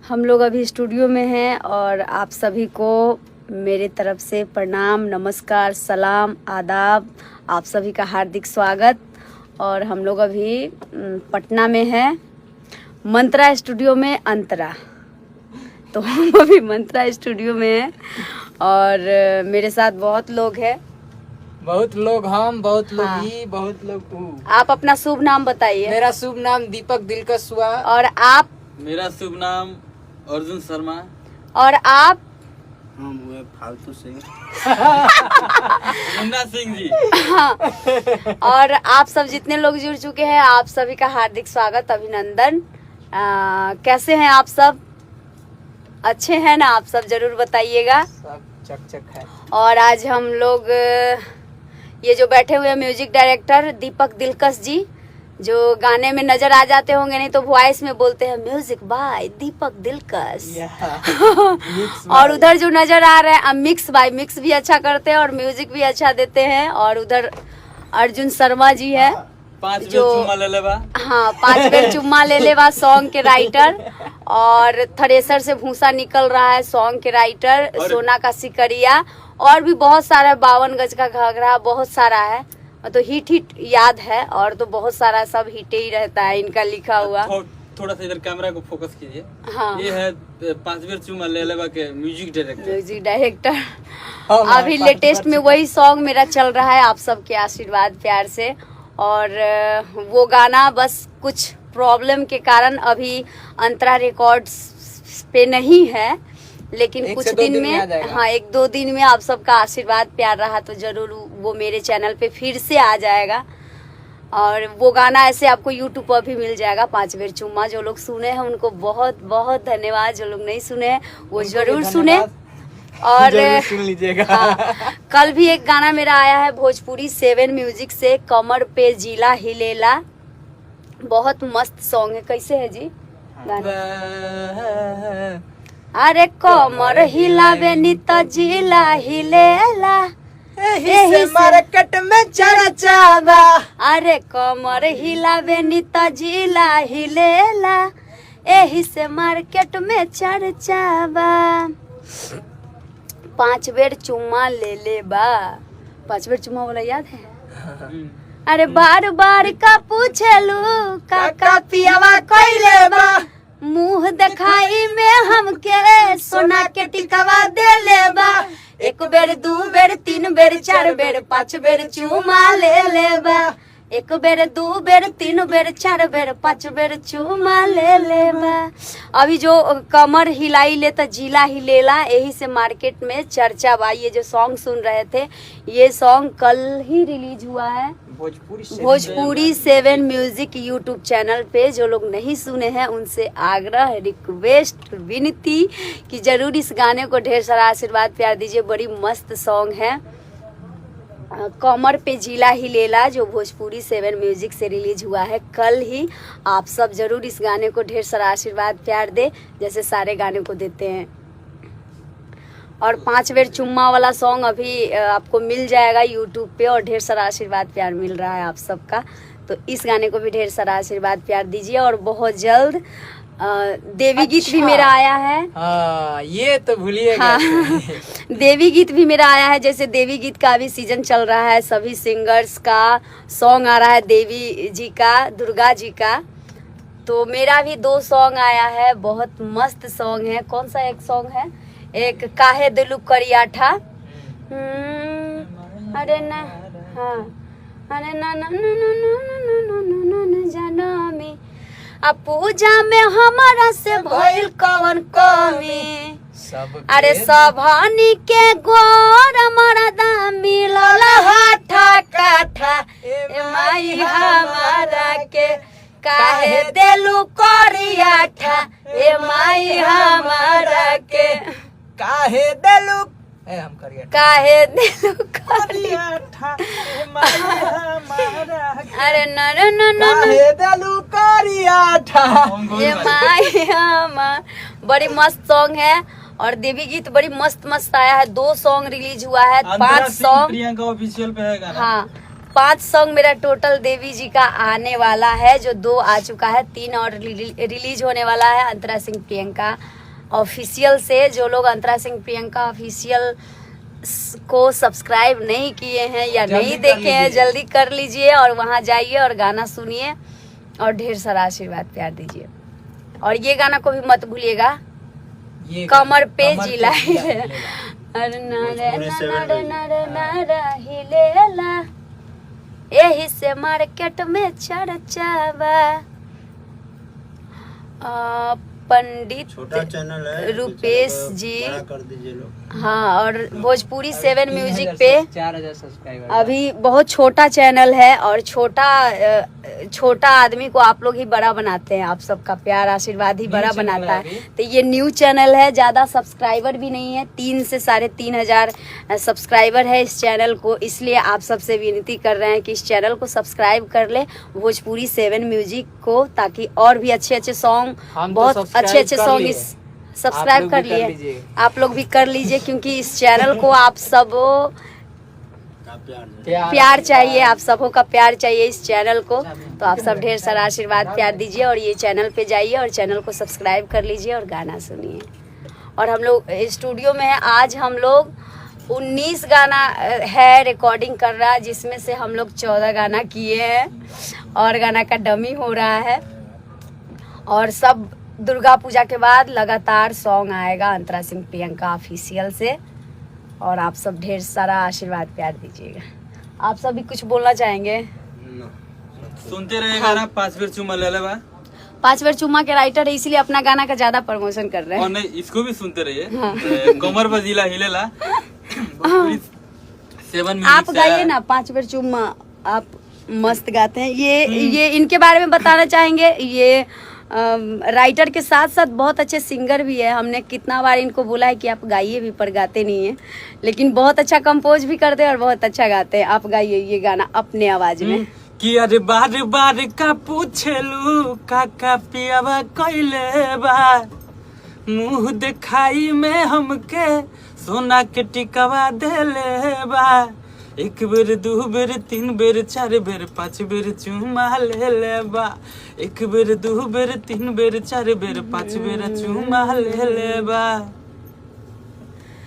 हम लोग अभी स्टूडियो में हैं और आप सभी को मेरे तरफ से प्रणाम, नमस्कार, सलाम, आदाब, आप सभी का हार्दिक स्वागत। और हम लोग अभी पटना में हैं, मंत्रा स्टूडियो में अंतरा। तो हम अभी मंत्रा स्टूडियो में हैं और मेरे साथ बहुत लोग हैं। बहुत लोग हम, बहुत लोग हाँ। ही, बहुत लोग तू। आप अपना शुभ नाम बताइए। मेरा शुभ नाम दीपक दिलकश हुआ। और आप? मेरा शुभ नाम अर्जुन शर्मा। और आप? हम हुए फालतू सिंह। मुन्ना सिंह जी। हाँ। और आप सब जितने लोग जुड़ चुके हैं, आप सभी का हार्दिक स्वागत, अभिनंदन। कैसे हैं आप सब? अच्छे हैं ना आप सब? जरूर बताइएगा। सब चक है। और आज हम लोग ये जो बैठे हुए हैं म्यूजिक डायरेक्टर दीपक दिलकश जी, जो गाने में नजर आ जाते होंगे, नहीं तो वॉइस में बोलते हैं म्यूजिक बाय दीपक दिलकश। और उधर जो नजर आ रहे हैं मिक्स बाय, मिक्स भी अच्छा करते हैं और म्यूजिक भी अच्छा देते हैं। और उधर अर्जुन शर्मा जी है, 5 बेर जो चुम्मा ले लेबा। हाँ 5 बेर चुम्मा ले लेबा सॉन्ग के राइटर। और थ्रेसर से भूसा निकल रहा है सॉन्ग के राइटर सोना का सिकरिया। और भी बहुत सारा 52 गज का घाघरा, बहुत सारा है। तो हिट याद है और तो बहुत सारा सब हिट ही रहता है इनका लिखा हुआ। थोड़ा सा इधर कैमरा को फोकस कीजिए। हाँ। ये है 5 बेर चुम्मा ले लेबा के म्यूजिक डायरेक्टर। म्यूजिक डायरेक्टर अभी लेटेस्ट में वही सॉन्ग मेरा चल रहा है, आप सबके आशीर्वाद प्यार से। और वो गाना बस कुछ प्रॉब्लम के कारण अभी अंतरा रिकॉर्ड्स पे नहीं है, लेकिन कुछ दिन में, हाँ 1-2 दिन में आप सबका आशीर्वाद प्यार रहा तो जरूर वो मेरे चैनल पे फिर से आ जाएगा। और वो गाना ऐसे आपको यूट्यूब पर भी मिल जाएगा, 5 बेर चुम्मा। जो लोग सुने हैं उनको बहुत बहुत धन्यवाद, जो लोग नहीं सुने हैं वो जरूर सुने और सुन लीजिएगा। हाँ, कल भी एक गाना मेरा आया है भोजपुरी 7 म्यूजिक से, कमर पे जिला हिलेला। बहुत मस्त सॉन्ग है। कैसे है जी गाना? अरे कमर हिलावे नी तो जिला हिलेला, एही मार्केट में चर्चा बा। अरे कमर हिलावे नी तो जिला हिलेला, एही से मार्केट में चर्चा बा। 5 बेर चुम्मा ले ले बा। 5 बेर चुम्मा वाला याद है? अरे बार बार का पूछेलू काका पियावा कइले बा, मुंह दिखाई में हमके सोना के टिकवा दे ले बा। 1 बेर 2 बेर 3 बेर 4 बेर 5 बेर चुमा ले ले बा। 1 बेर 2 बेर 3 बेर 4 बेर 5 बेर चुमा ले ले बा। अभी जो कमर हिलाई ले तो जिला हिलेला, यही से मार्केट में चर्चा बा। ये जो सॉन्ग सुन रहे थे, ये सॉन्ग कल ही रिलीज हुआ है भोजपुरी 7 म्यूजिक यूट्यूब चैनल पे। जो लोग नहीं सुने हैं उनसे आग्रह, रिक्वेस्ट, विनती कि जरूर इस गाने को ढेर सारा आशीर्वाद प्यार दीजिए। बड़ी मस्त सॉन्ग है, कमर पे जिला हिलेला, जो भोजपुरी 7 म्यूजिक से रिलीज हुआ है कल ही। आप सब जरूर इस गाने को ढेर सारा आशीर्वाद प्यार दे, जैसे सारे गाने को देते हैं। और 5 बेर चुम्मा वाला सॉन्ग अभी आपको मिल जाएगा यूट्यूब पे और ढेर सारा आशीर्वाद प्यार मिल रहा है आप सबका। तो इस गाने को भी ढेर सारा आशीर्वाद प्यार दीजिए। और बहुत जल्द देवी गीत भी मेरा आया है। हाँ, ये तो भूलिएगा। हाँ, देवी गीत भी मेरा आया है। जैसे देवी गीत का अभी सीजन चल रहा है, सभी सिंगर्स का सॉन्ग आ रहा है, देवी जी का, दुर्गा जी का। तो मेरा भी 2 सॉन्ग आया है, बहुत मस्त सॉन्ग है। कौन सा एक सॉन्ग है? एक काहे दिलु करियाठा। अरे ना, हाँ, अरे ना ना ना ना ना ना ना जानमी, आ पूजा में हमारा से भइल कवन कमी। अरे सभानी के गोर मरदा मिलल हाथा काठा, ए माई हमारा के काहे देलु करियाठा, ए माई हमारा के काहे देलू हम करिए काहे दिलु करियाठा। अरे नर न काहे देलू करियाठा। ये माई हमार, बड़ी मस्त सॉन्ग है। और देवी गीत बड़ी मस्त मस्त आया है। 2 सॉन्ग रिलीज हुआ है, 5 सॉन्ग प्रियंका ऑफिशियल पे है गाना। हाँ 5 सॉन्ग मेरा टोटल देवी जी का आने वाला है, जो 2 आ चुका है, 3 और रिलीज होने वाला है। अंतरा सिंह प्रियंका ऑफिशियल से जो लोग अंतरा सिंह प्रियंका ऑफिशियल को सब्सक्राइब नहीं किए हैं या जल्दी नहीं कर देखे हैं, लीजिए। जल्दी कर लीजिए और वहाँ जाइए और गाना सुनिए और ढेर सारा आशीर्वाद प्यार दीजिए। और ये गाना को भी मत भूलिएगा, ये कमर पे कमर जिला जिला अरे नरे पूरे नरे 7 नरे नरे हिलेला, यही से मार्केट में चर्चा बा। पंडित छोटा चैनल है, रुपेश चैनल को जी। बड़ा कर दीजिए लोग। हाँ, और भोजपुरी 7 म्यूजिक पे 4000 सब्सक्राइबर अभी बहुत छोटा चैनल है और छोटा आदमी को आप लोग ही बड़ा बनाते हैं। आप सबका प्यार आशीर्वाद ही न्यू बड़ा चैनल बनाता है है। तो ये न्यू चैनल है, ज़्यादा सब्सक्राइबर भी नहीं है, 3 से 3.5 हजार सब्सक्राइबर है इस चैनल को। इसलिए आप सबसे विनती कर रहे हैं कि इस चैनल को सब्सक्राइब कर ले, भोजपुरी 7 म्यूजिक को, ताकि और भी अच्छे अच्छे सॉन्ग, हम तो बहुत सब्सक्राइब अच्छे अच्छे कर सॉन्ग लिए। इस सब्सक्राइब आप कर लोग भी कर लिए, लीजिए। आप लोग भी कर लीजिए, क्योंकि इस चैनल को आप सब का प्यार दे। प्यार चाहिए, आप सबों का प्यार चाहिए इस चैनल को। तो आप सब ढेर सारा आशीर्वाद प्यार दीजिए और ये चैनल पे जाइए और चैनल को सब्सक्राइब कर लीजिए और गाना सुनिए। और हम लोग स्टूडियो में है, आज हम लोग 19 गाना है रिकॉर्डिंग कर रहा है, जिसमें से हम लोग 14 गाना किए हैं और गाना का डमी हो रहा है। और सब दुर्गा पूजा के बाद लगातार सॉन्ग आएगा अंतरा सिंह प्रियंका ऑफिशियल से। और आप सब ढेर सारा आशीर्वाद प्यार दीजिएगा। आप सब भी कुछ बोलना चाहेंगे? ना। सुनते रहिए गाना 5 बेर चुमा ले ले बा। 5 बार चुम्मा के राइटर है, इसीलिए अपना गाना का ज्यादा प्रमोशन कर रहे और हैं। नहीं, इसको भी सुनते रहिए। कमर पर जिला हिलेला। भोजपुरी 7 म्यूजिक आप से गाइए आया। ना 5 बार चुम्मा, आप मस्त गाते हैं। ये इनके बारे में बताना चाहेंगे, ये राइटर के साथ साथ बहुत अच्छे सिंगर भी है। हमने कितना बार इनको बोला है कि आप गाइए भी, पर गाते नहीं है, लेकिन बहुत अच्छा कंपोज भी करते हैं और बहुत अच्छा गाते हैं। आप गाइए ये गाना अपने आवाज में। कि अरे बार बार का पूछलू काका पियावा कइले बा, मुंह दिखाई में हमके सोना के टिकवा देले बा। 1 बेर 2 बेर 3 बेर 4 बेर 5 बेर चुमा ले ले बा। 1 बेर 2 बेर 3 बेर 4 बेर 5 बेर चुमा ले ले बा।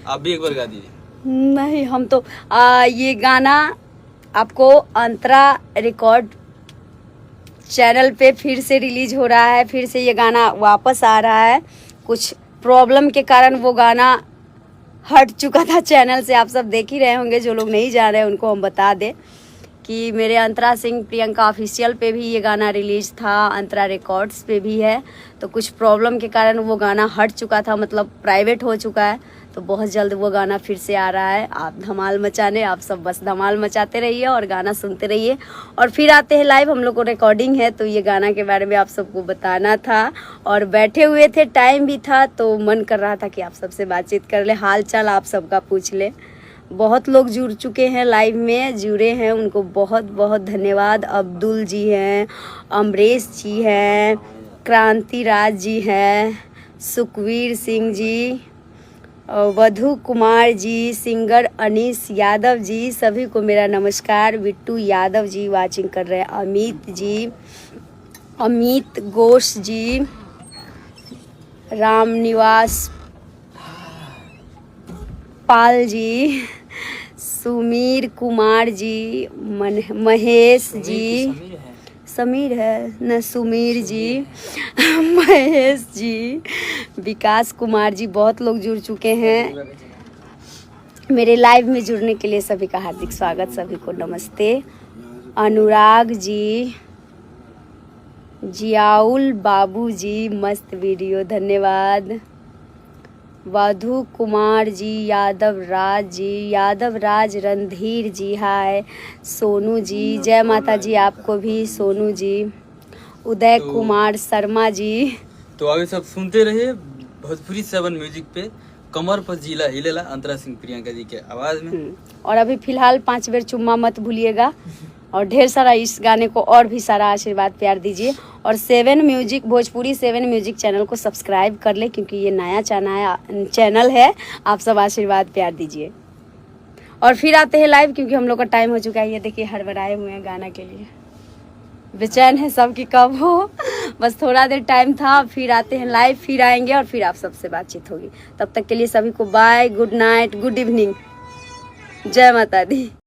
आप भी एक बार गा दीजिए। नहीं, हम तो ये गाना आपको अंतरा रिकॉर्ड चैनल पे फिर से रिलीज हो रहा है। फिर से ये गाना वापस आ रहा है। कुछ प्रॉब्लम के कारण वो गाना हट चुका था चैनल से, आप सब देख ही रहे होंगे। जो लोग नहीं जा रहे हैं उनको हम बता दें कि मेरे अंतरा सिंह प्रियंका ऑफिशियल पे भी ये गाना रिलीज था, अंतरा रिकॉर्ड्स पे भी है। तो कुछ प्रॉब्लम के कारण वो गाना हट चुका था, मतलब प्राइवेट हो चुका है। तो बहुत जल्द वो गाना फिर से आ रहा है। आप धमाल मचाने, आप सब बस धमाल मचाते रहिए और गाना सुनते रहिए। और फिर आते हैं लाइव, हम लोग को रिकॉर्डिंग है, तो ये गाना के बारे में आप सबको बताना था। और बैठे हुए थे, टाइम भी था, तो मन कर रहा था कि आप सबसे बातचीत कर ले, हाल चाल आप सबका पूछ ले। बहुत लोग जुड़ चुके हैं, लाइव में जुड़े हैं, उनको बहुत बहुत धन्यवाद। अब्दुल जी हैं, अमरेश जी हैं, क्रांति राज जी हैं, सुखवीर सिंह जी, वधु कुमार जी, सिंगर अनीस यादव जी, सभी को मेरा नमस्कार। बिट्टू यादव जी वाचिंग कर रहे हैं, अमित जी, अमित घोष जी, रामनिवास पाल जी, सुमीर कुमार जी, महेश जी, समीर है न, सुमीर जी, महेश जी, विकास कुमार जी, बहुत लोग जुड़ चुके हैं। मेरे लाइव में जुड़ने के लिए सभी का हार्दिक स्वागत, सभी को नमस्ते। अनुराग जी, जियाउल बाबू जी, मस्त वीडियो, धन्यवाद। वधु कुमार जी, यादव राज रणधीर जी, हाय। सोनू जी, जय माता जी आपको भी, सोनू जी। उदय कुमार शर्मा जी। तो आगे सब सुनते रहिए भोजपुरी 7 म्यूजिक पे, कमर पर जिला हिलेला, अंतरा सिंह प्रियंका जी के आवाज में। और अभी फिलहाल 5 बेर चुम्मा मत भूलिएगा और ढेर सारा इस गाने को और भी सारा आशीर्वाद प्यार दीजिए। और 7 म्यूजिक, भोजपुरी 7 म्यूजिक चैनल को सब्सक्राइब कर ले, क्योंकि ये नया चैनल है। आप सब आशीर्वाद प्यार दीजिए। और फिर आते हैं लाइव, क्योंकि हम लोग का टाइम हो चुका है। ये देखिए हड़बड़ाए हुए हैं गाना के लिए। बेचैन है सब कि कब हो। बस थोड़ा देर टाइम था, फिर आते हैं लाइव, फिर आएंगे और फिर आप सबसे बातचीत होगी। तब तक के लिए सभी को bye, good night, good evening, जय माता दी।